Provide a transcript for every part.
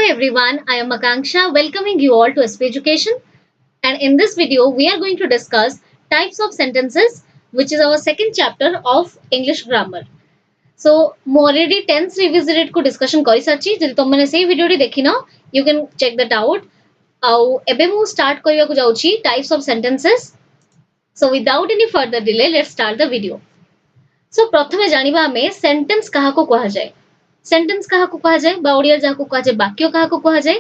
everyone, I am Akanksha welcoming you all to SP Education. And in this video, we are going to discuss types of sentences, which is our second chapter of English grammar. So, ମୁଁ already tense revisited को discussion କରିସାରିଛି ଯଦି ତମମାନେ ସେଇ ଭିଡିଓଟି ଦେଖିନ you can check that out. ଆଉ ଏବେ ମୁଁ start କରିବାକୁ ଯାଉଛି types of sentences. So, without any further delay, let's start the video. So, ପ୍ରଥମେ ଜାଣିବା ଆମେ sentence କାହାକୁ କୁହାଯାଏ. Sentence କାହାକୁ କୁହାଯାଏ ବା ଓଡ଼ିଆରେ ଯାହାକୁ କୁହାଯାଏ ବାକ୍ୟ କାହାକୁ କୁହାଯାଏ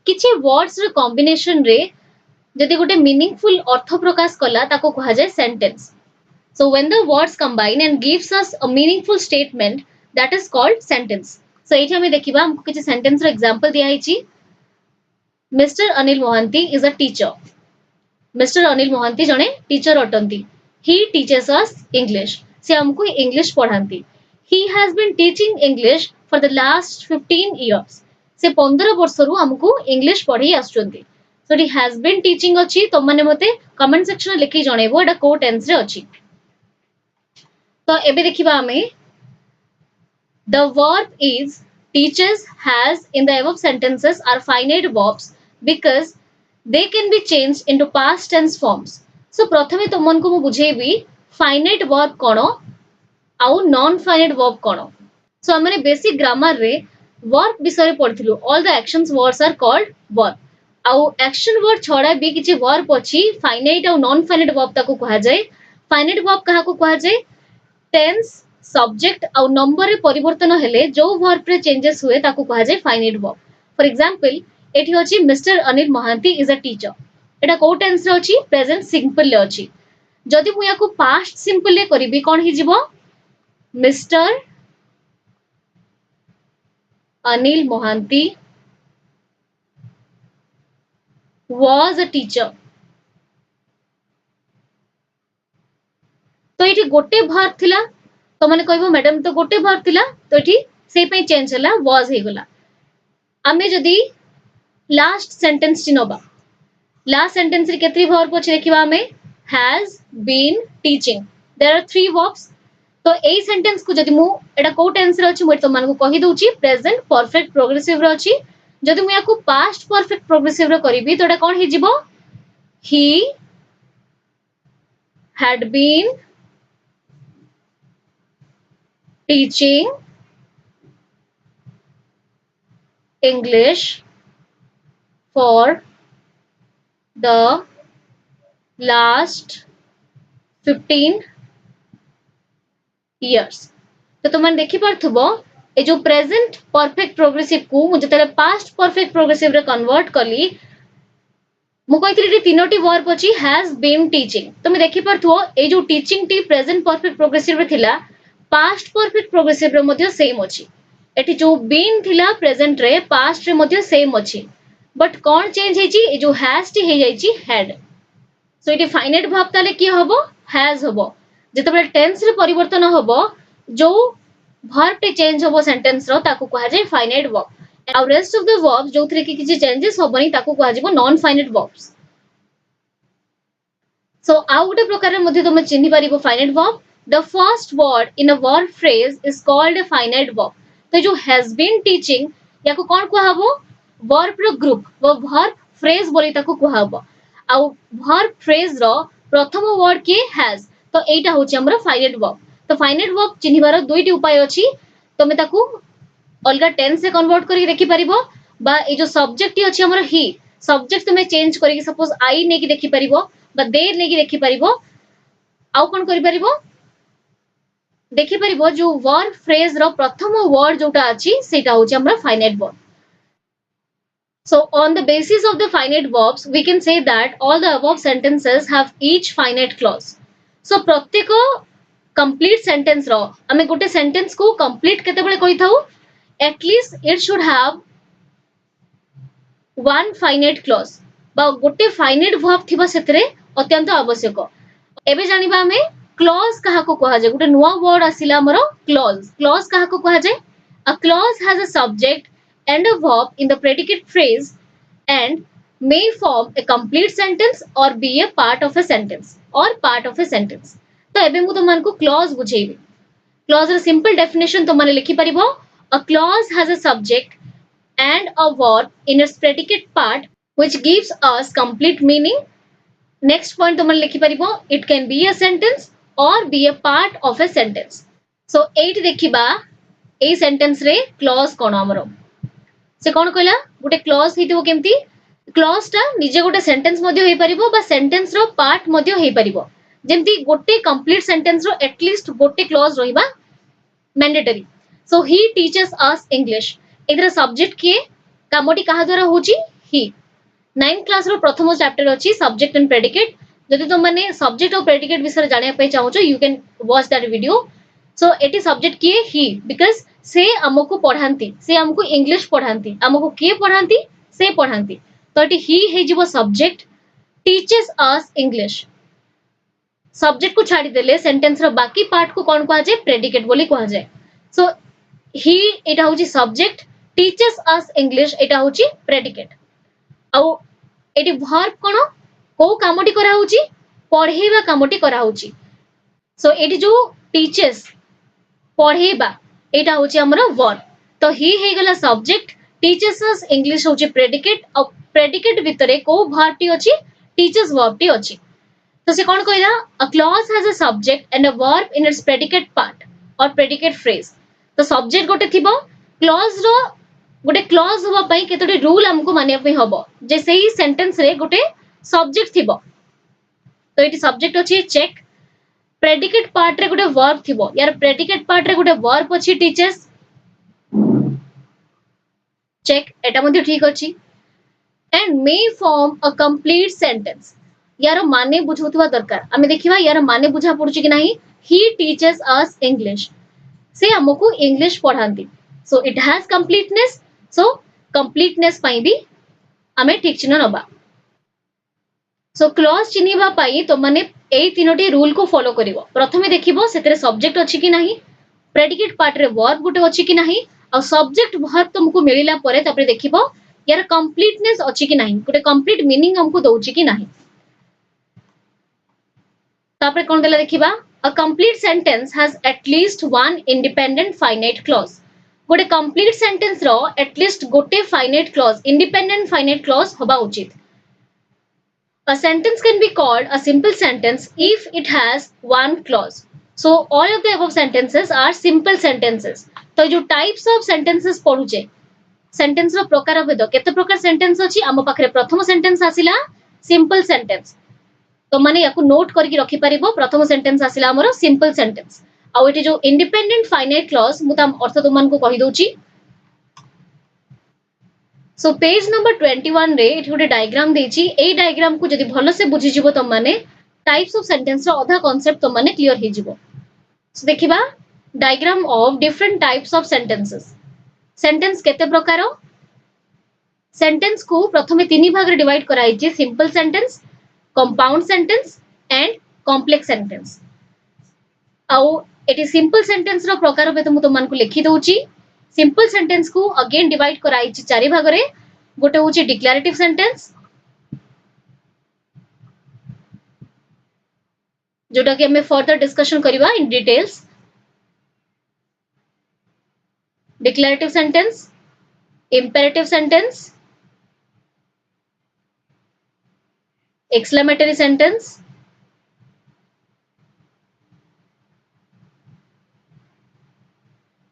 କିଛି words ର combination ରେ ଯଦି ଗୋଟେ meaningful अर्थ प्रकाश कला ताको कुहाजाए sentence. So when the words combine and gives us a meaningful statement, that is called sentence. So एठी हमें देखिबा हमको किछि sentence रो example दिया हिची. Mr. Anil Mohanty is a teacher. Mr. Anil Mohanty जणे teacher अटंती. He teaches us English. से हमको English पढ़ांती. He has been teaching English for the last 15 years. से 15 वर्षरु हमको English पढ़ी आछुंती. So it has been teaching अच्छी तो मैंने मते comment section में लिखी जणेबो एटा को tense रे अच्छी. तो एबे देखिबा हमें the verb is teaches has in the above sentences are finite verbs because they can be changed into past tense forms. So प्रथमे तुमन को मु बुझेबी finite verb कोन आउ non finite verb कोन. So हमने basic grammar रे verb विषय पढ़थिलु. All the actions words are called verb. आउ action word छड़ा भी किछि वर्ब अछि फाइनाइट और नॉन फाइनाइट वर्ब ताको कहा जाय. फाइनाइट वर्ब कहा को कहा जाय टेंस सब्जेक्ट और नंबर रे परिवर्तन हेले जो वर्ब रे चेंजेस हुए ताको कहा जाय फाइनाइट वर्ब. फॉर एग्जांपल एठी अछि mister Anil Mohanty is a teacher. एटा को टेंस रे अछि प्रेजेंट सिंपल ले अछि. जदि मु याको पास्ट सिंपल ले करबी कोन हि जिवो mister Anil Mohanty was a teacher. तो एठी गोटे verb थिला तो माने कहबो मैडम तो गोटे verb थिला तो एठी सेई पई चेंज हला was हे गला. आमे जदी लास्ट सेंटेंस चिनोबा लास्ट सेंटेंस रे केतरी verb अछि देखिबा हमें has been teaching. There are 3 verbs. तो एई सेंटेंस को जदी मु एटा को टेंस रे अछि मु तो मानको कहि दोछि प्रेजेंट परफेक्ट प्रोग्रेसिव रे अछि. जदि मु याको पास्ट परफेक्ट प्रोग्रेसिव रे करिबी तो एटा कोन हि जिवो he had been teaching English for the last 15 years. तो तुम देखि पारथबो ए जो प्रेजेंट परफेक्ट प्रोग्रेसिव को मु जतले पास्ट परफेक्ट प्रोग्रेसिव रे कन्वर्ट कली मु कहितली रे तीनोटी वर्ब अछि हैज बीन टीचिंग. तुम देखि पारथबो ए जो teaching T present perfect progressive रे थिला पास्ट परफेक्ट प्रोग्रेसिव रे मध्ये सेम अछि. एठी जो बीन थिला प्रेजेंट रे पास्ट रे मध्ये सेम अछि बट कोन चेंज हेची ए जो हैज टी हे जाईची हैड. सो एठी फाइनाइट वर्ब ताले की हबो हैज हबो. जेतबे टेंस रे परिवर्तन हबो जो verb टे चेंज हबो सेंटेंस रो ताको कहा जाय फाइनाइट वर्ब. आ रेस्ट ऑफ द वर्ब्स जो थरे की किछि चेंजेस हबोनी ताको कहा जिवो नॉन फाइनाइट वर्ब्स. सो आ उटे प्रकार रे मध्ये तुम चिन्हि पारिबो finite verb. The first word in a verb phrase is called a finite verb. तो जो हैज बीन टीचिंग याको कोन कहा हबो वर्ब रो ग्रुप वो वर्ब फ्रेज बोली ताको कहा हबो. आ वर्ब फ्रेज रो प्रथम वर्ड के हैज तो एटा होची हमर फाइनाइट वर्ब. तो फाइनाइट वर्ब चिन्हिबार दुईटी उपाय अछि. तमे ताकू अलगा टेंस से कन्वर्ट करी देखि परिबो बा ए जो सब्जेक्ट अछि हमर ही सब्जेक्ट तमे चेंज करी सपोज आई ने की देखि परिबो बा दे ने की देखि परिबो. आउ कोन करि परिबो देखि परिबो जो वर्ब फ्रेज रो प्रथम वर्ड जोटा अछि सेटा होछि हमर finite verb. So on the basis of the finite verbs we can say that all the above sentences have each finite clause. So प्रत्येक complete sentence रो हमें गोटे sentence को complete केते बळे कहि थाउ at least it should have one finite clause बा गोटे finite verb थिबा सेतरे अत्यंत आवश्यक. एबे जानिबा हमें clause कहा को कहा जाय. गोटे नुवा वर्ड आसिला हमरो clause. Clause कहा को कहा जाय a clause has a subject and a verb in the predicate phrase and may form a complete sentence or be a part of a sentence or part of a sentence. तो एबे मु तुमन को clause बुझेबी. Clause ର simple definition तुमने लिखि परिबो. A clause has a subject and a verb in its predicate part which gives us complete meaning. Next point तुम लिखि परिबो, it can be a sentence or be a part of a sentence. So 8 देखिबा a sentence रे clause कोन हमरो से कोन कहला गोटे clause हेतिबो केमती clause टा निजे गोटे सेंटेंस मध्ये होई परिबो बा सेंटेंस रो पार्ट मध्ये होई परिबो जेमती गोटे कंप्लीट सेंटेंस रो एटलीस्ट गोटे क्लॉज रहिबा mandatory. So he teaches us English एथरा सब्जेक्ट के कामटी कहा द्वारा होची ही. 9th क्लास रो प्रथम चैप्टर अछि सब्जेक्ट एंड प्रेडिकेट. जदि तुम माने सब्जेक्ट और प्रेडिकेट विषय जानिया पय चाहो you can watch that video. सो एटी सब्जेक्ट किए ही बिकॉज से हमको पढ़ाती से हमको इंग्लिश पढ़ाती हमको किए पढ़ाती से पढ़ाती तो एटी ही हे जीवो subject teaches us English. Subject को छाड़ी देले सेंटेंस रो बाकी पार्ट को कोन कहा जाय प्रेडिकेट बोली कहा जाय. सो ही एटा होची सब्जेक्ट टीचेस अस इंग्लिश एटा होची प्रेडिकेट. आ एटी वर्ब कोन को कामटी करा होची पढेबा कामटी करा होची. सो एटी जो टीचेस पढेबा एटा होची हमरो वर्ब. तो ही हे गला सब्जेक्ट टीचेस अस इंग्लिश होची प्रेडिकेट और प्रेडिकेट भितरे को वर्ब टी अछि टीचर्स वर्ब टी अछि. तो से कौन कहला a clause has a subject and a verb in its predicate part और प्रेडिकेट फ्रेज. तो सब्जेक्ट गोटे थिबो क्लॉज रो गोटे क्लॉज होबा पई केतोटी रूल हमको मानिया पई हबो जे सेही सेंटेंस रे गोटे सब्जेक्ट थिबो. तो एटी सब्जेक्ट अछि चेक. प्रेडिकेट पार्ट रे गोटे वर्ब थिबो यार प्रेडिकेट पार्ट रे गोटे वर्ब अछि टीचर्स चेक एटा मध्ये ठीक अछि. And may form a complete sentence यार माने बुझुथवा दरकार आमे देखिबा यार माने बुझा पड़ुची कि नाही. ही टीचेस अस इंग्लिश से हमको इंग्लिश पढ़ाती. So it has completeness. So completeness पई भी आमे ठीक चिन्ह नबा. सो क्लॉज चिन्हिबा पई तो माने एई तीनोटी रूल को फॉलो करिवो. प्रथमे देखिबो सेतरे सब्जेक्ट अछि कि नाही प्रेडिकेट पार्ट रे वर्ब गुटे अछि कि नाही और सब्जेक्ट वर्ब तुमको मिलिला परे तापरे देखिबो यार कंप्लीटनेस अछि कि नाही गुटे कंप्लीट मीनिंग हमको दोछि कि नाही. तापरे कोन देला देखिबा a complete sentence has at least one independent finite clause. गोटे कंप्लीट सेंटेंस रो एटलीस्ट गोटे finite clause independent finite clause होबा उचित. A sentence can be called a simple sentence if it has one clause. So all of the above sentences are simple sentences. तो जो types of sentences पढुचे sentence रो प्रकार भेद केते प्रकार sentence अछि हम पाखरे प्रथम sentence आसिला simple sentence. तो माने याकू नोट करके रखि परिबो प्रथम sentence आसिला हमरो simple sentence. आ एटी जो independent finite clause मु ताम अर्थ तुमन को कहि दोछि. सो पेज नंबर 21 रे एठी गोटे डायग्राम देछि. एई डायग्राम को जदि भलो से बुझि जिवो त माने टाइप्स ऑफ सेंटेंस रो आधा कांसेप्ट त माने क्लियर हे जिवो. सो देखिबा diagram of different types of sentences. Sentence केते प्रकार सेंटेंस को प्रथमे तीन भाग रे डिवाइड कराई छि simple sentence compound sentence and complex sentence. आउ एटी सिंपल सेंटेंस रो प्रकार बे तुम तुमन को लिखि दोछि. सिंपल सेंटेंस को अगेन डिवाइड कराई छि चारि भाग रे. गोटे होछि डिक्लेरेटिव सेंटेंस जोटा कि हमें फर्दर डिस्कशन करिवा in details. Declarative sentence imperative sentence exclamatory sentence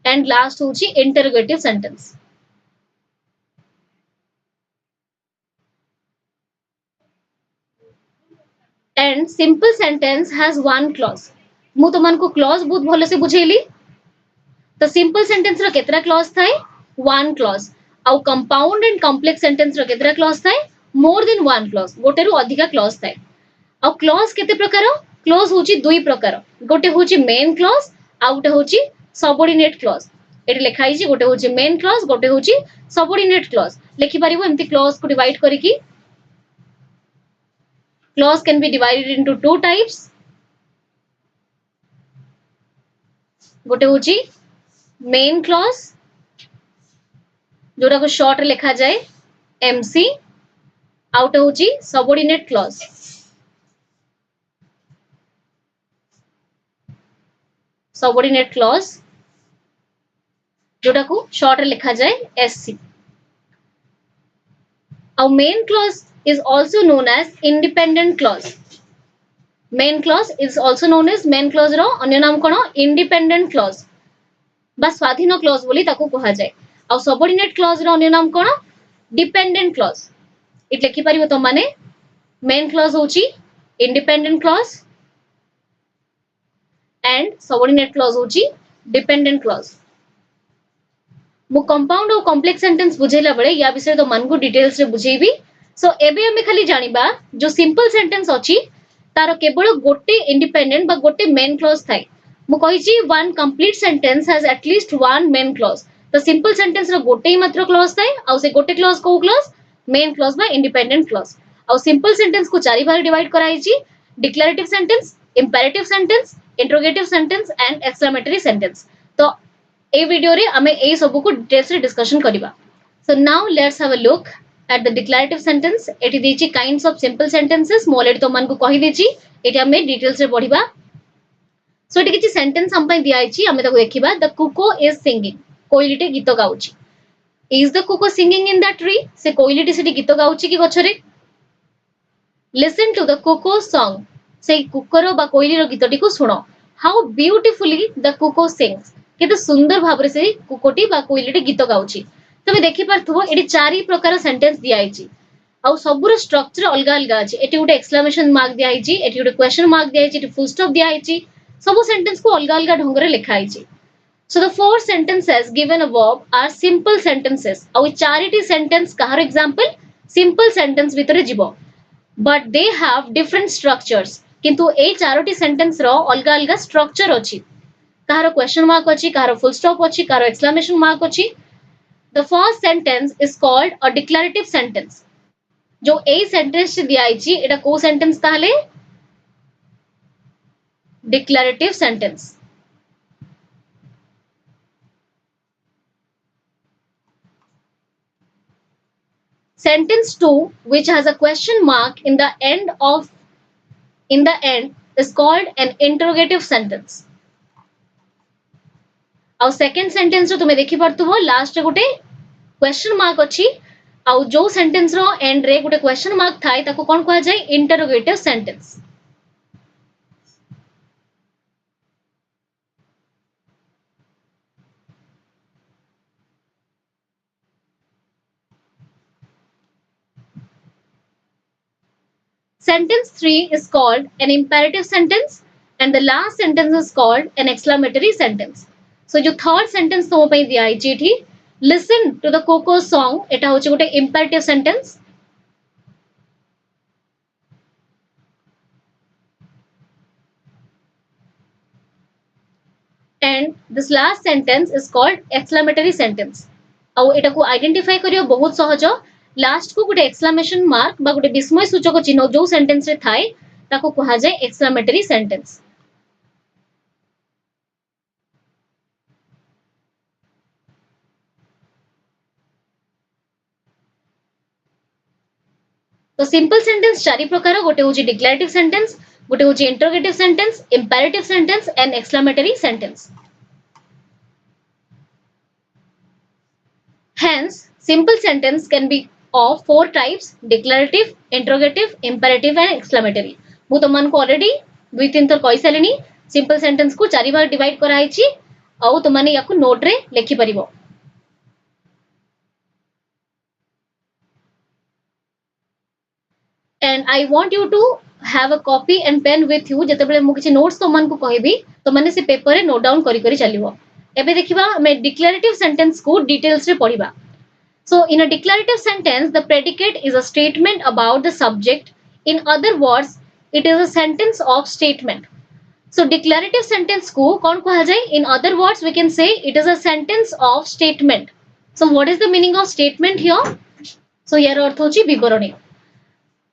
and last होछि interrogative sentence. And simple sentence has one clause. मु तुमन को क्लॉज बहुत भलो से बुझेली. तो सिंपल सेंटेंस रो केतरा क्लॉज थाए वन क्लॉज. आउ कंपाउंड एंड कॉम्प्लेक्स सेंटेंस रो केतरा क्लॉज थाए मोर देन वन क्लॉज गोटे रु अधिका क्लॉज थाए. आउ क्लॉज केते प्रकार क्लॉज होछि दुई प्रकार. गोटे होछि मेन क्लॉज आ गोटे होछि सबऑर्डिनेट क्लॉज. एटी लिखाई छि गोटे होछि मेन क्लॉज गोटे होछि सबऑर्डिनेट क्लॉज. लिखि परिबो एम्ति क्लॉज को divide करिकि. Clause can be divided into two types. गोटे होची main clause जोटा को शॉर्ट लिखा जाए MC. आउट होची subordinate clause जोटा को शॉर्ट लिखा जाए SC. Our main clause is also known as independent clause. Main clause is also known as main clause रो अन्य नाम कोन independent clause बा स्वाधीन clause बोली ताको कहा जाए आ subordinate clause रो अन्य नाम कोन dependent clause इट लिखि परिबो तो माने main clause होची independent clause and subordinate clause होची dependent clause मु कंपाउंड और कॉम्प्लेक्स सेंटेंस बुझेला बळे या विषय तो मन को डिटेल्स रे बुझेबी सो एबे हमें खाली जानिबा जो सिंपल सेंटेंस अछि तार केवल गोटे इंडिपेंडेंट बा गोटे मेन क्लॉज थाए मु कहि छी one complete sentence has at least one main clause तो सिंपल सेंटेंस रो गोटे ही मात्र क्लॉज थाए आ से गोटे क्लॉज को क्लॉज मेन क्लॉज बा इंडिपेंडेंट क्लॉज आ सिंपल सेंटेंस को चारि भाग डिवाइड कराई छी declarative sentence imperative sentence interrogative sentence and exclamatory sentence तो ए वीडियो रे हमें ए सब को डिटेल्स रे डिस्कशन करिबा so now let's have a look at the declarative sentence एटी देची kinds of simple sentences मो ऑलरेडी तो मन को कहि देची एटी हमें डिटेल्स रे पढिबा सो एटी किछि सेंटेंस हम पई दिया आइछि हमें ताको देखिबा द कुको इज सिंगिंग कोइलीटे गीत गाउछि is the cuckoo singing in that tree से कोइलीटे सेठी गीत गाउछि कि गछरे listen to the cuckoo song से कुकर बा कोइली रो गीतटी को सुनो how beautifully the cuckoo sings केते सुंदर भाबरे से कुकोटी बा कोइलीटे गीत गाउछि तमे देखि पारथबो एटी चारि प्रकार सेंटेंस दिया आइछि आउ सबुर स्ट्रक्चर अलग अलग अछि एटी गुटे एक्सक्लेमेशन मार्क दिया आइछि एटी गुटे क्वेश्चन मार्क दिया आइछि एटी फुल स्टॉप दिया आइछि सब सेंटेंस को अलग अलग ढंग रे लिखा आइछि so the four sentences given above are simple sentences आउ चारिटी सेंटेंस कहार एग्जांपल सिंपल सेंटेंस भितरे जिवो but they have different structures किंतु ए चारोटी सेंटेंस रो अलग अलग स्ट्रक्चर अछि कहार क्वेश्चन मार्क अछि कहार फुल स्टॉप अछि कहार एक्सक्लेमेशन मार्क अछि the first sentence is called a declarative sentence जो ए सेंटेंस दिया आइछि एटा को सेंटेंस ताहले declarative sentence sentence 2 which has a question mark in the end is called an interrogative sentence आउ second sentence रो तुमे देखि परतुबो last रे गुटे question mark अछि आउ जो सेंटेंस रो एंड रे गुटे क्वेश्चन मार्क थाए ताको कोन कहै जाय interrogative sentence sentence 3 is called an imperative sentence and the last sentence is called an exclamatory sentence so जो थर्ड सेंटेंस तो पई दिया आइछि एठी listen to the coco song एटा होछि गुटे imperative sentence and this last sentence is called exclamatory sentence आउ एटा को identify करियो बहुत सहज लास्ट को गुटे एक्सक्लेमेशन मार्क बा गुटे विस्मय सूचक चिन्ह जो सेंटेंस रे थाए ताको कहा जाय एक्सक्लेमेटरी सेंटेंस तो सिंपल सेंटेंस चारि प्रकार गोटे होची डिक्लेरेटिव सेंटेंस गोटे होची interrogative sentence imperative sentence and exclamatory sentence hence simple sentence can be of four types declarative interrogative imperative and exclamatory मु तो मन को ऑलरेडी दुई तीन थर कहि सालेनी सिंपल सेंटेंस को चारि भाग डिवाइड कराइछि आउ तो माने याकू नोट रे लिखि परिबो and I want you to have a copy and pen with you जते बेले मु किछि नोट्स तो मन को कहबी तो माने से पेपर रे नोट डाउन करी करी चलिबो एबे देखिबा मैं डिक्लेरेटिव सेंटेंस को डिटेल्स रे पढिबा so in a declarative sentence the predicate is a statement about the subject in other words it is a sentence of statement so declarative sentence को कौन कहा जाए in other words we can say it is a sentence of statement so what is the meaning of statement here so यार अर्थ होची विवरणी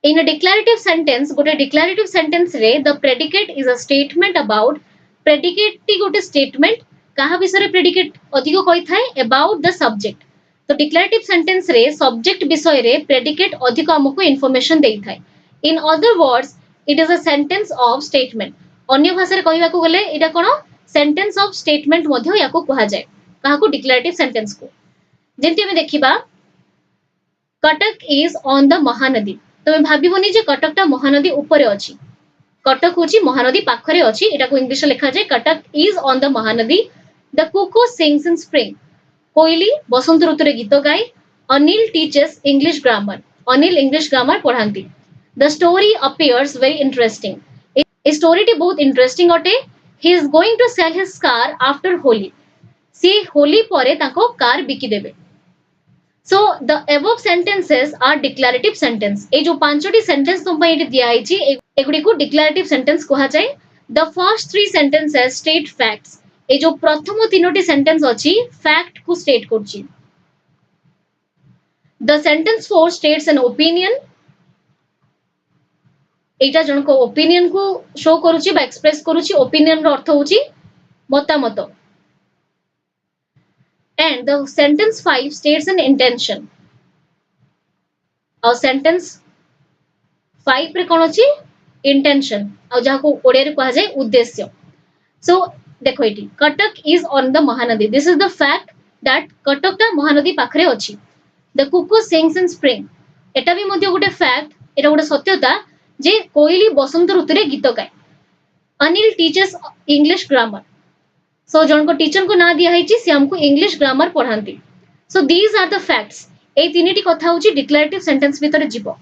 in a declarative sentence गोटे declarative sentence रे the predicate is a statement about predicate T गोटे statement कहा विषय predicate अधिक कहि थाए about the subject तो declarative sentence रे subject विषय रे predicate अधिक हमको information देई थाए in other words it is a sentence of statement अन्य भाषा रे कहिबा को गले एटा कोन sentence of statement मध्य याको कहा जाय काहा को declarative sentence को जेंति हम देखिबा Cuttack is on the Mahanadi तमे भाबिबोनी जे कटकटा महानदी ऊपर अछि कटक होची महानदी पाखरे अछि एटा को इंग्लिश लिखा जाय Cuttack is on the Mahanadi the cuckoo sings in spring कोइली बसंत ऋतु रे गीत गाए Anil teaches English grammar Anil English grammar पढ़ांती the story appears very interesting ए स्टोरी टी बहुत इंटरेस्टिंग अटे he is going to sell his car after Holi सी होली परे ताको कार बिकी देबे so the above sentences are declarative sentence ए जो पांचटी सेंटेंस तुम पई दिया आइची एगुडी को डिक्लेरेटिव सेंटेंस कहा जाए the first three sentences state facts ए जो प्रथम तीनोटी सेंटेंस अछि फैक्ट को स्टेट करछि the sentence four states an opinion एटा जन को ओपिनियन को शो करूछि बा एक्सप्रेस करूछि ओपिनियन रो अर्थ होछि मतामत and the sentence 5 states an intention और sentence 5 रे कोन अछि intention और जहा को ओडिया रे कहा जाय उद्देश्य सो देखो eighty Cuttack is on the Mahanadi this is the fact that Cuttack ता महानदी पाखरे अछि the cuckoo sings in spring एटा भी मध्ये गोटे फैक्ट एटा गोटे सत्यता जे कोइली बसंत ऋतु रे गीत गाए अनिल टीचर्स इंग्लिश ग्रामर सो जन को टीचर को ना दिया है से हमको इंग्लिश ग्रामर पढ़ाती so these are the facts ए तीन कथा हूँ डिक्लेरेटिव सेंटेंस भीतर जीव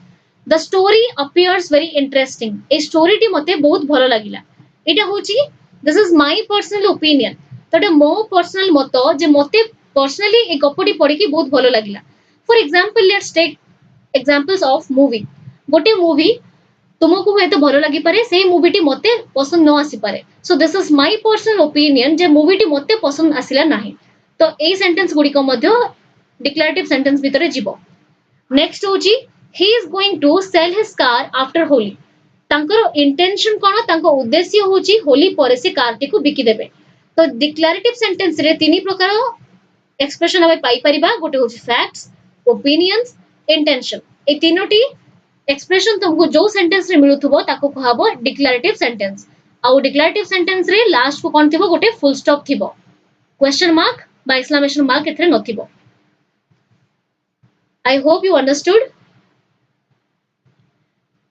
the story appears very interesting ए स्टोरी टी मते बहुत भलो लागिला एटा होची this is my personal opinion तो मो पर्सनल मत जे मते पर्सनली ए गपटी पढ़ी की बहुत भलो लागिला for example let's take examples of movie गोटे मूवी तुमको हुए तो भलो लगी पारे से मूवी टी मते पसंद न आसी पारे so this is my personal opinion J movie T मते पसंद आसिला नाही तो ए सेंटेंस गुडी को मध्य डिक्लेरेटिव सेंटेंस भीतर जीवो नेक्स्ट होची he is going to sell his car after Holi तांकर इंटेंशन कोन तांको उद्देश्य होची होली परे से कार टी को बिकी देबे तो डिक्लेरेटिव सेंटेंस रे तीन प्रकार एक्सप्रेशन हम पाई परिबा गोटे होची फैक्ट्स ओपिनियंस इंटेंशन ए तीनोटी एक्सप्रेशन तुमको जो सेंटेंस रे मिलुथबो ताको कहबो डिक्लेरेटिव सेंटेंस आउ डिक्लेरेटिव सेंटेंस रे लास्ट को कोन थिबो गोटे फुल स्टॉप थिबो क्वेश्चन मार्क बा एक्सक्लेमेशन मार्क एथरे नथिबो I hope you understood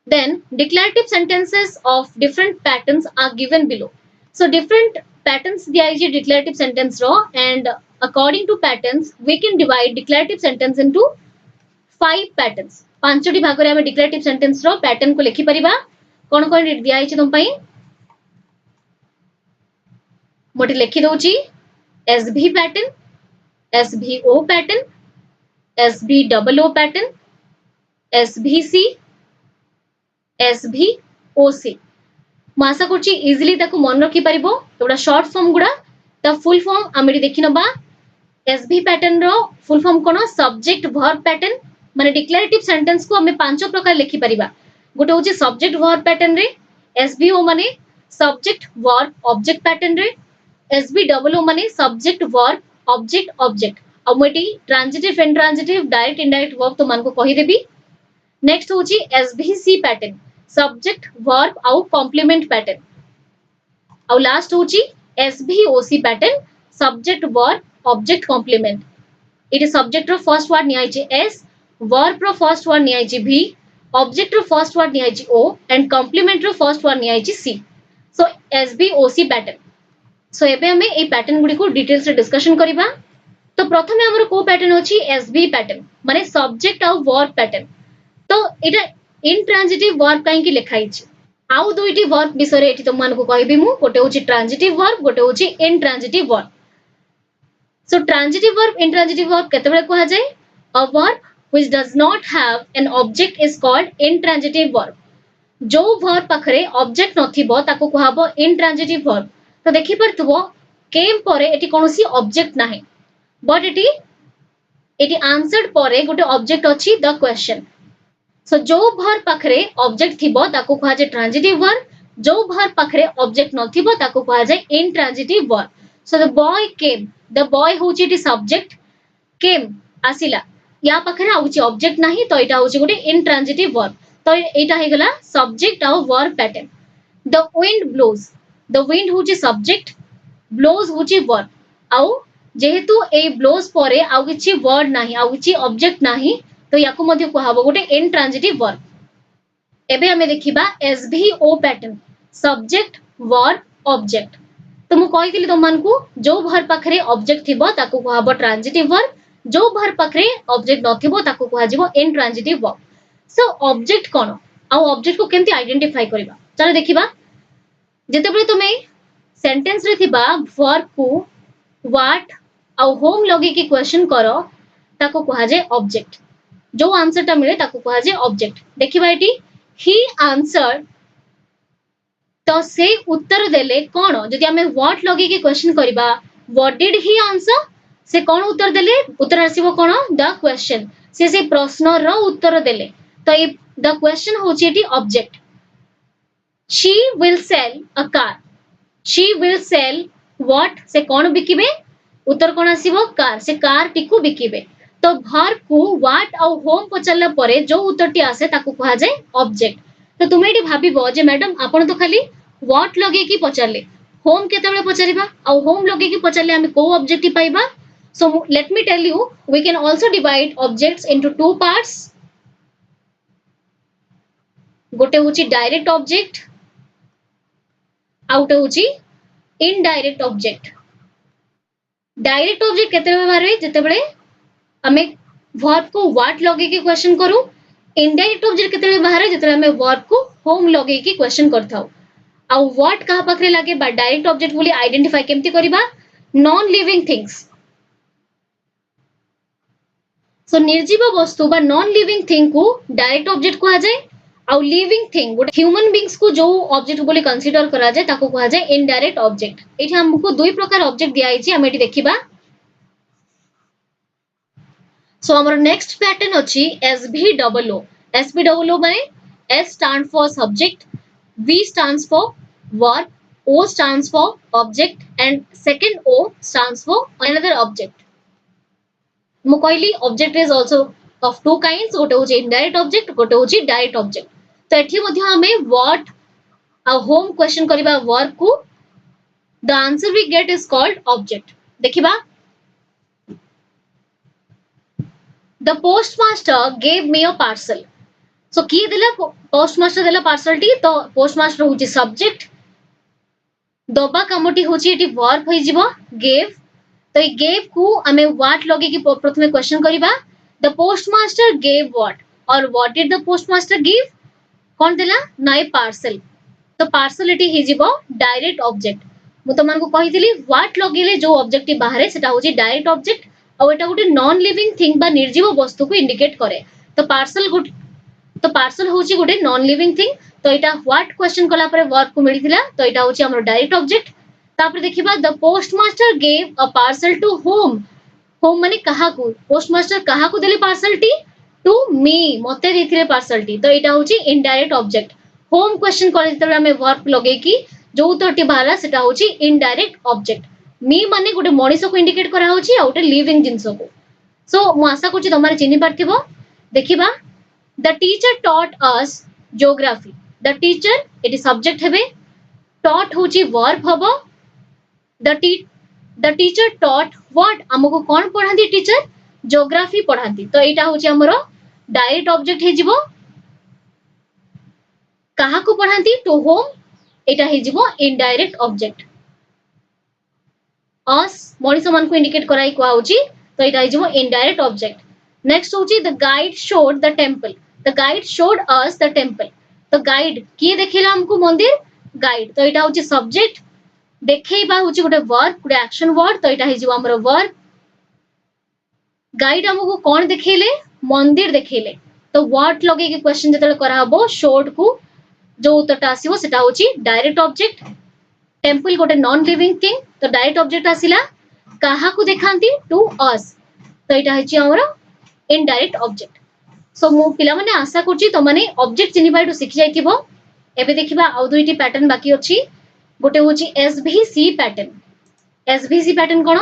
then declarative sentences of different patterns are given below so different patterns दिया है declarative sentence row and according to patterns we can divide declarative sentence into 5 patterns पांचटी भाग रे हम declarative sentence रो pattern को लिखि परिबा कोन कोन दिया है तुम पई मोटी लिखि दोची SB pattern SBO pattern SB double O pattern SBC SBOC मु आशा करछि इजीली ताको मन रखि परिबो एटा शॉर्ट फॉर्म गुडा ता फुल फॉर्म आमे देखिनबा एसबी पैटर्न रो फुल फॉर्म कोन सब्जेक्ट वर्ब पैटर्न माने डिक्लेरेटिव सेंटेंस को हमें पांच प्रकार लिखि परिबा गोटे होची सब्जेक्ट वर्ब पैटर्न रे एसबीओ माने सब्जेक्ट वर्ब ऑब्जेक्ट पैटर्न रे एसबी डबल ओ माने सब्जेक्ट वर्ब ऑब्जेक्ट ऑब्जेक्ट अब मोटी transitive intransitive direct indirect verb तो मान को कहि देबी नेक्स्ट होची एसबीसी पैटर्न सब्जेक्ट वर्ब आउ कॉम्प्लीमेंट पैटर्न आउ लास्ट होची एसबीओसी pattern subject verb object complement it is subject रो फर्स्ट वर्ड निया छि एस वर्ब रो फर्स्ट वर्ड निया छि भी ऑब्जेक्ट रो फर्स्ट वर्ड निया छि ओ एंड कॉम्प्लीमेंट रो फर्स्ट वर्ड निया छि सी सो एसबीओसी पैटर्न सो एबे हमें ए पैटर्न गुडी को डिटेल्स रे डिस्कशन करिबा तो प्रथमे हमर को पैटर्न होची एसबी पैटर्न माने सब्जेक्ट आउ वर्ब पैटर्न तो एटा इंट्रांजिटिव वर्ब काई की लिखाई छि आउ दुईटी वर्ब विषय रे एठी तुम मान को कहबी मु गोटे होची ट्रांजिटिव वर्ब गोटे होची इंट्रांजिटिव वर्ब सो ट्रांजिटिव वर्ब इंट्रांजिटिव वर्ब केते बेले कहा जाय a verb which does not have an object is called intransitive verb जो वर्ब पाखरे ऑब्जेक्ट नथिबो ताको कहबो intransitive verb तो देखि परथबो केम परे एटी कोनोसी ऑब्जेक्ट नाही बट एटी आंसर्ड परे गोटे ऑब्जेक्ट अछि द क्वेश्चन सो जो वर्ब पाखरे ऑब्जेक्ट थिबो ताको कहा जाय ट्रांजिटिव वर्ब जो वर्ब पाखरे ऑब्जेक्ट नथिबो ताको कहा जाय intransitive verb so the boy came the boy होची इट सब्जेक्ट केम आसिला या पाखरे आउची ऑब्जेक्ट नाही तो एटा होची गोटे इंट्रांजिटिव वर्ब तो एटा हे गला सब्जेक्ट आउ verb pattern the wind blows the wind होची सब्जेक्ट ब्लोज होची वर्ब आउ जेहेतु ए ब्लोज परे आउ किछि वर्ड नाही आउ किछि ऑब्जेक्ट नाही तो याकू मध्ये कहबो गोटे इंट्रांजिटिव वर्ब। एबे हमें देखिबा SVO pattern subject verb object. तो मु कहितली तुमको जो वर्ब पाखरे ऑब्जेक्ट थिबो ताकू कहबो ट्रांजिटिव वर्ब, जो वर्ब पाखरे ऑब्जेक्ट नथिबो ताकू कहजिबो इंट्रांजिटिव वर्ब। सो ऑब्जेक्ट कोन आ ऑब्जेक्ट को केमती आइडेंटिफाई करबा चलो देखिबा। जेतेबेले तुमे सेंटेंस रे थिबा वर्ब को व्हाट आ होम लगे की क्वेश्चन करो ताकू कहजे ऑब्जेक्ट। जो आंसर टा मिले ताकू कहजे ऑब्जेक्ट। देखिबा एटी ही आंसर तो से उत्तर देले कोन जदि हमें व्हाट लगे की क्वेश्चन करबा व्हाट डिड ही आंसर से कोन उत्तर देले उत्तर आसीबो कोन द क्वेश्चन से प्रश्न रो उत्तर देले। तो ए द क्वेश्चन होची एटी object. She will sell a car she will sell what से कोन बिकिबे उत्तर कोन आसीबो कार से कार टिकु बिकिबे। तो वर्ब को व्हाट और होम पचलला परे जो उत्तरटी आसे ताकू कहा जाय ऑब्जेक्ट। तो तुमे एटी भाबिबो जे मैडम आपण तो खाली व्हाट लगे की पचरले होम केतेबेले पचरिबा आ होम लगे की पचरले हमें को ऑब्जेक्ट ही पाइबा। So let me tell you we can also divide objects into two parts. गोटे होची डायरेक्ट ऑब्जेक्ट आउट होची इनडायरेक्ट ऑब्जेक्ट। डायरेक्ट ऑब्जेक्ट केतेबेले बारे जेतेबेले हमें वर्ब को व्हाट लगे की क्वेश्चन करू। इनडायरेक्ट ऑब्जेक्ट केतेबेले बाहर जेतेबेले हमें वर्ब को होम लगे की क्वेश्चन करथाउ। आ व्हाट कहा पाखरे लागे बा डायरेक्ट ऑब्जेक्ट बोली आइडेंटिफाई केमती करिबा नॉन लिविंग थिंग्स। सो निर्जीव वस्तु बा नॉन लिविंग थिंग को डायरेक्ट ऑब्जेक्ट कहा जाए आ लिविंग थिंग गोटे ह्यूमन बीइंग्स को जो ऑब्जेक्ट बोली कंसीडर करा जाए ताको कहा जाए इनडायरेक्ट ऑब्जेक्ट। एठी हमको दुई प्रकार ऑब्जेक्ट दिया आइछि हम एठी देखिबा। सो हमर नेक्स्ट पैटर्न अछि एसवीडब्ल्यू। एसवीडब्ल्यू माने S stand for subject, V stands for verb, O stands for object, and second O stands for another object. मु कहली object is also of two kinds, गोटे होची indirect object, गोटे होची direct object. तो एठी मध्ये हमें what a home question करिबा verb को the answer we get is called object. देखिबा the postmaster gave me a parcel. सो किए देला पोस्टमास्टर देला पार्सल टी तो पोस्टमास्टर होची सब्जेक्ट दबा कामटी होची एटी वर्ब होई जिवो गेव। तो ए गेव को हमें व्हाट लगे की प्रथमे क्वेश्चन करिबा द पोस्टमास्टर गेव व्हाट और what did the postmaster give कोन देला नाइ पार्सल। तो पार्सल एटी हि जिवो डायरेक्ट ऑब्जेक्ट। मु त मानको कहितली व्हाट लगेले जो ऑब्जेक्ट टी बाहरे सेटा होची डायरेक्ट ऑब्जेक्ट और एटा गोटे नॉन लिविंग थिंग बा निर्जीव वस्तु को इंडिकेट करे। तो पार्सल होची गोटे नॉन लिविंग थिंग। तो एटा व्हाट क्वेश्चन कला परे वर्ब को मिलिथिला तो एटा होची हमर डायरेक्ट ऑब्जेक्ट। तापर देखिबा the postmaster gave a parcel to home. Home माने कहा को पोस्टमास्टर कहा को देले पार्सल टी टू मी मते देथिले पार्सल टी। तो एटा होची इनडायरेक्ट ऑब्जेक्ट। होम क्वेश्चन करे जतबे हमें वर्ब लगे की जो उत्तरटी बाहला सेटा होची इनडायरेक्ट ऑब्जेक्ट। मी माने गोटे मଣିଷ को इंडिकेट करा होची आ गोटे लिविंग जिंस को। सो मु आशा करछि तमारे चिन्हि पारथिबो। देखिबा the teacher taught us geography. The teacher it is subject हेबे taught होची verb हबो। the teacher taught what हमको कोन पढांती टीचर ज्योग्राफी पढांती। तो एटा होची हमरो डायरेक्ट ऑब्जेक्ट हे जिवो कहा को पढांती टू होम एटा हे जिवो इनडायरेक्ट ऑब्जेक्ट। us मଣିଷ मान को इंडिकेट कराई को होची तो एटा हे जिवो इनडायरेक्ट ऑब्जेक्ट। नेक्स्ट होची the guide showed the temple. The guide showed us the temple. तो गाइड किए देखिला हमको मंदिर गाइड। तो एटा होची सब्जेक्ट देखैबा होची गोटे वर्ब गोटे एक्शन वर्ड। तो एटा हे जिवो हमरो वर्ब। गाइड हमको कोन देखैले मंदिर देखैले। तो व्हाट लगे के क्वेश्चन जतले करा हबो शोड को जो उत्तरटा आसीबो सेटा होची डायरेक्ट ऑब्जेक्ट। टेंपल गोटे नॉन लिविंग थिंग तो डायरेक्ट ऑब्जेक्ट आसीला कहा को देखांती टू अस। तो एटा हेची हमरो इनडायरेक्ट ऑब्जेक्ट। सो मु पिला माने आशा करछि तो माने ऑब्जेक्ट चिन्हिबाइटु सिखि जाइथिबो। एबे देखिबा आउ दुईटी पैटर्न बाकी अछि। गोटे होची एसवीसी पैटर्न। एसवीसी पैटर्न कोन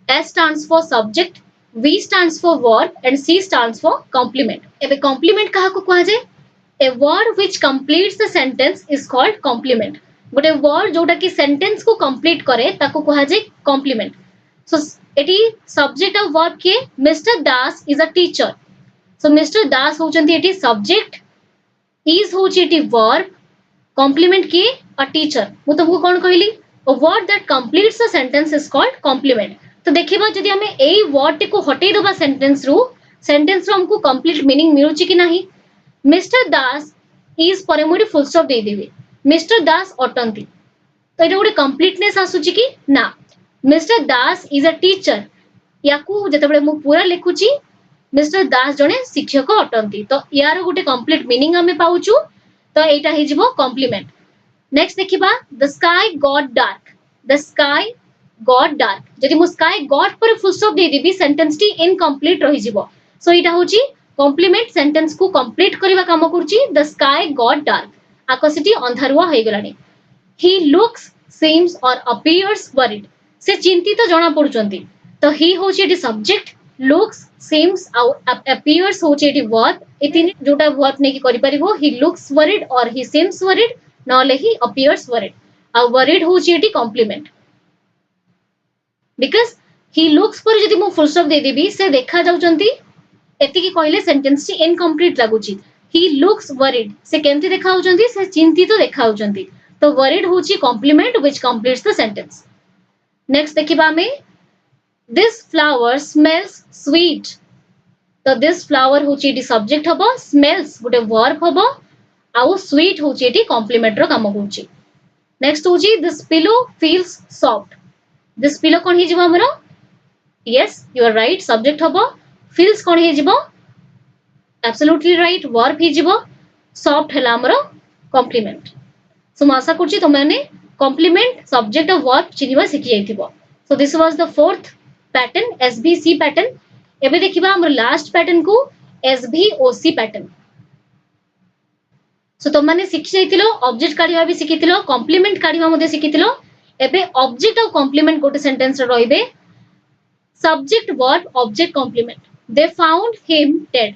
S stands for subject, V stands for verb and C stands for complement. एबे कॉम्प्लीमेंट कहा को कहा जाय a word which completes the sentence is called complement. गोटे वर्ड जोटा कि सेंटेंस को कंप्लीट करे ताको कहा जाय कॉम्प्लीमेंट। सो एटी सब्जेक्ट ऑफ वर्ब के Mr Das is a teacher. So Mr Das होचंती एटी सब्जेक्ट, इज होची एटी वर्ब, कॉम्प्लीमेंट किए अ टीचर। मु तुमको कोन कहली, a word that completes a sentence is called complement. तो देखिबा जदि हमें एई वर्ड टी को हटेई दबा सेंटेंस रो हमको कंप्लीट मीनिंग मिलुची कि नाही। मिस्टर दास इज पर मुडी फुल स्टॉप दे देबे, मिस्टर दास अटंती, तो एटा गोटे कंप्लीटनेस आसुची कि ना। Mr Das is a teacher, याकू जेतेबेले मु पूरा लिखुची मिस्टर दास जने शिक्षक अटंती, तो यार गोटे कंप्लीट मीनिंग हमें पाउचू, तो एटा हे जिवो कॉम्प्लीमेंट। नेक्स्ट देखिबा the sky got dark, the sky got dark, जदि मु स्काई गॉट पर फुल स्टॉप दे देबी सेंटेंस टी इनकम्प्लीट रहि जिवो, सो एटा होची कॉम्प्लीमेंट सेंटेंस को कंप्लीट करबा काम करची। द स्काई गॉट डार्क, आकाशटी अंधारुआ हो गलानी। ही लुक्स सीम्स और अपीयर्स वरीड, से चिंतित जणा पडुचंती, तो ही होची एटी सब्जेक्ट, लुक्स सीम्स आउ अपीयर्स होची एटी वर्ब। ए तीन जोटा वर्ब ने की करि परिबो, ही लुक्स वरीड और ही सीम्स वरीड, नले ही अपीयर्स वरीड। आ वरीड होची एटी कॉम्प्लीमेंट, बिकॉज़ ही लुक्स पर जदि मु फुल स्टॉप दे देबी से देखा जाउचंती, एतिकी कहले सेंटेंस टी इनकम्प्लीट लागुची। ही लुक्स वरीड, से केमती देखा होचंती, से चिंतित देखा होचंती, तो वरीड होची complement which completes the sentence. Next देखिबा हमें दिस फ्लावर स्मेल्स स्वीट, तो दिस फ्लावर होची एटी सब्जेक्ट हबो, स्मेल्स गोटे वर्ब हबो, आउ स्वीट होची एटी कॉम्प्लीमेंट रो काम होची। नेक्स्ट होची this pillow feels soft, this pillow कोन हे जिवो हमरो, yes you are right, subject हबो, फील्स कोन हे जिवो, एब्सोल्युटली राइट, वर्ब हे जिवो, सॉफ्ट हला हमरो कॉम्प्लीमेंट। सो मैं आशा करछि तुमने कॉम्प्लीमेंट सब्जेक्ट और वर्ब चिन्हिबा सिखि जाइथिबो। So this was the fourth pattern, एसबीसी पैटर्न। एबे देखिबा हमर लास्ट पैटर्न को एसवीओसी पैटर्न। सो तुमने सिखि जाइथिलो, ऑब्जेक्ट काढिबा भी सिखिथिलो, कॉम्प्लीमेंट काढिबा मध्ये सिखिथिलो। एबे ऑब्जेक्ट और कॉम्प्लीमेंट गोटे सेंटेंस रे रहिबे, subject verb object complement. They found him dead,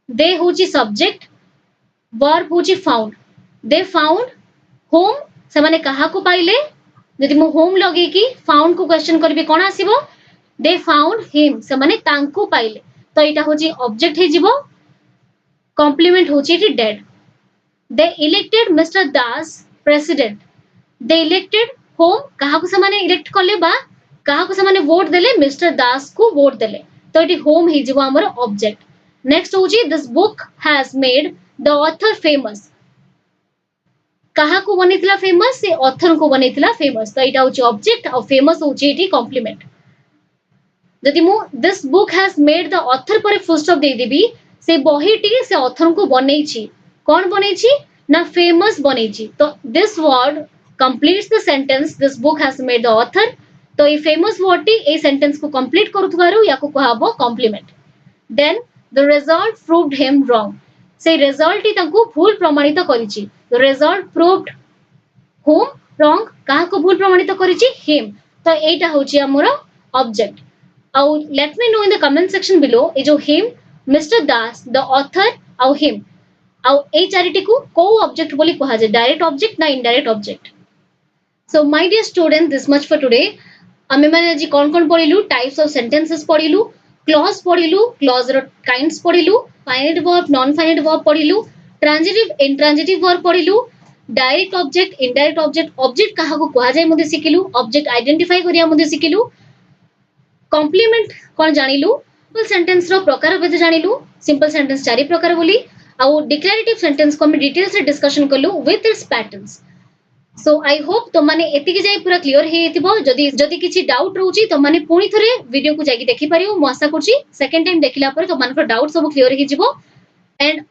they होची सब्जेक्ट, वर्ब होची फाउंड। दे फाउंड होम, से माने कहा को पाइले, यदि मु होम लगे की फाउंड को क्वेश्चन करबे कोन आसीबो, दे फाउंड हिम, से माने तांको पाइले, तो एटा होची ऑब्जेक्ट हे जिवो, कॉम्प्लीमेंट होची एटी डेड। दे इलेक्टेड मिस्टर दास प्रेसिडेंट, दे इलेक्टेड होम, कहा को से माने इलेक्ट करले बा कहा को से माने वोट देले, मिस्टर दास को वोट देले, तो एटी होम हे जिवो हमर ऑब्जेक्ट। नेक्स्ट होची this book has made the author famous, कहा को बनेतिला फेमस, से ऑथर को बनेतिला फेमस, तो एटा होची ऑब्जेक्ट और फेमस होची एटी कॉम्प्लीमेंट। जदि मु this book has made the author पर फुल स्टॉप दे देबी, से बहीटी से ऑथर को बनेइछि, कोन बनेइछि ना फेमस बनेइछि, तो this word completes the sentence this book has made the author, तो ए फेमस वर्ड टी ए सेंटेंस को कंप्लीट करूथबारु याको कहबो complement. Then the result proved him wrong, से रिजल्ट टी तांको भूल प्रमाणित करिछि, the result proved him wrong, कहा को भूल प्रमाणित करिछि हिम, तो एटा होछि हमरो ऑब्जेक्ट। आउ let me know in the comment section below, ए जो him, Mr Das, the author आउ हिम, आउ ए चारिटी को को ऑब्जेक्ट बोली कहा जाय, डायरेक्ट ऑब्जेक्ट ना indirect object. So my dear student, this much for today. आमे माने आज कोन कोन पढिलु, टाइप्स ऑफ सेंटेंसेस पढिलु, क्लॉज पढिलु, क्लॉज रो काइंड्स पढिलु, finite verb non finite verb पढिलु, ट्रांजिटिव इंट्रांजिटिव वर्ब पढिलु, direct object indirect object, object कहा को कहा जाय मध्ये सिखिलु, ऑब्जेक्ट आइडेंटिफाई करिया मध्ये सिखिलु, कॉम्प्लीमेंट कोन जानिलु, सिंपल सेंटेंस रो प्रकार भेद जानिलु, सिंपल सेंटेंस चारि प्रकार बोली, आउ डिक्लेरेटिव सेंटेंस को हम डिटेल्स रे डिस्कशन करलु with its patterns. So I hope तो माने एतिकी जाय पूरा क्लियर हे हेतिबो। जदी जदी किछि डाउट रहउची तो माने पुनी थरे वीडियो को जाकी देखि परियो, मु आशा करछि सेकंड टाइम देखिला पर तो मानकर डाउट सब क्लियर हे जिवो। एंड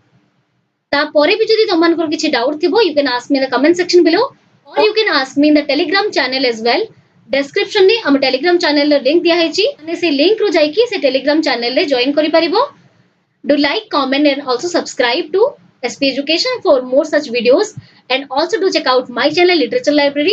ता परे भी जदी तो मानकर किछि डाउट थिबो, you can ask me in the comment section below, or you can ask me in the Telegram channel as well. Description ने हम टेलीग्राम चैनल रे लिंक दिया हेछि, माने से लिंक रो जाईकी से टेलीग्राम चैनल रे जॉइन करि परिबो। Do like, comment and also subscribe to SP Education for more such videos, and also do check out my channel Literature Library.